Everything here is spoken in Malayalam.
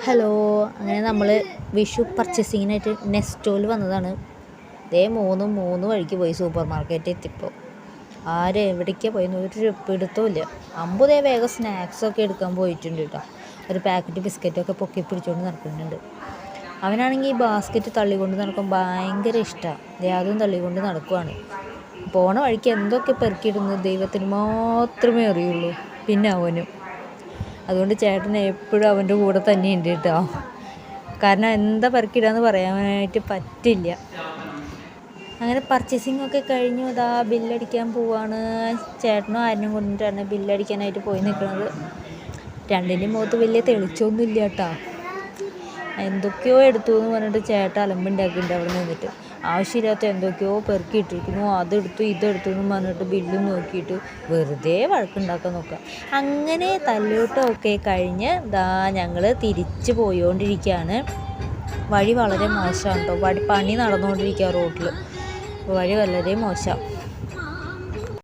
ഹലോ. അങ്ങനെ നമ്മൾ വിഷു പർച്ചേസിങ്ങിനായിട്ട് നെസ്റ്റോയിൽ വന്നതാണ്. മൂന്ന് വഴിക്ക് പോയി സൂപ്പർ മാർക്കറ്റ് എത്തിയപ്പോൾ എവിടേക്കാണ് പോയെന്ന് ഒരു പിടുത്തമില്ല. വേഗം സ്നാക്സൊക്കെ എടുക്കാൻ പോയിട്ടുണ്ട് കേട്ടോ. ഒരു പാക്കറ്റ് ബിസ്ക്കറ്റൊക്കെ പൊക്കി പിടിച്ചുകൊണ്ട് നടക്കുന്നുണ്ട്. അവനാണെങ്കിൽ ഈ ബാസ്ക്കറ്റ് തള്ളിക്കൊണ്ട് നടക്കാൻ ഭയങ്കര ഇഷ്ടമാണ്. അതും തള്ളിക്കൊണ്ട് നടക്കുവാണ്. പോണ വഴിക്ക് എന്തൊക്കെ പെറുക്കിയിടുന്നത് ദൈവത്തിന് മാത്രമേ അറിയുള്ളൂ, പിന്നെ അവനും. അതുകൊണ്ട് ചേട്ടൻ എപ്പോഴും അവൻ്റെ കൂടെ തന്നെ ഉണ്ട് കേട്ടോ. കാരണം എന്താ പെറുക്കിയിടാന്ന് പറയാനായിട്ട് പറ്റില്ല. അങ്ങനെ പർച്ചേസിങ്ങൊക്കെ കഴിഞ്ഞു. ബില്ലടിക്കാൻ പോവാണ്. ചേട്ടനും ആരും കൊണ്ടിട്ടാണ് ബില്ലടിക്കാനായിട്ട് പോയി നിൽക്കുന്നത്. രണ്ടിൻ്റെയും മുഖത്ത് വലിയ തെളിച്ചൊന്നുമില്ല കേട്ടോ. എന്തൊക്കെയോ എടുത്തു എന്ന് പറഞ്ഞിട്ട് ചേട്ടൻ അലമ്പുണ്ടാക്കിയിട്ടുണ്ട് അവിടെ നിന്നിട്ട്. ആവശ്യമില്ലാത്ത എന്തൊക്കെയോ പെറുക്കിയിട്ടിരിക്കുന്നു. അതെടുത്തു ഇതെടുത്തു എന്ന് പറഞ്ഞിട്ട് ബില്ലും നോക്കിയിട്ട് വെറുതെ വഴക്കുണ്ടാക്കാൻ നോക്കുക. അങ്ങനെ തല്ലൂട്ടമൊക്കെ കഴിഞ്ഞ് ഞങ്ങൾ തിരിച്ച് പോയോണ്ടിരിക്കുകയാണ്. വഴി വളരെ മോശമാണ് കേട്ടോ. പണി നടന്നുകൊണ്ടിരിക്കുക റോഡിൽ. വഴി വളരെ മോശം.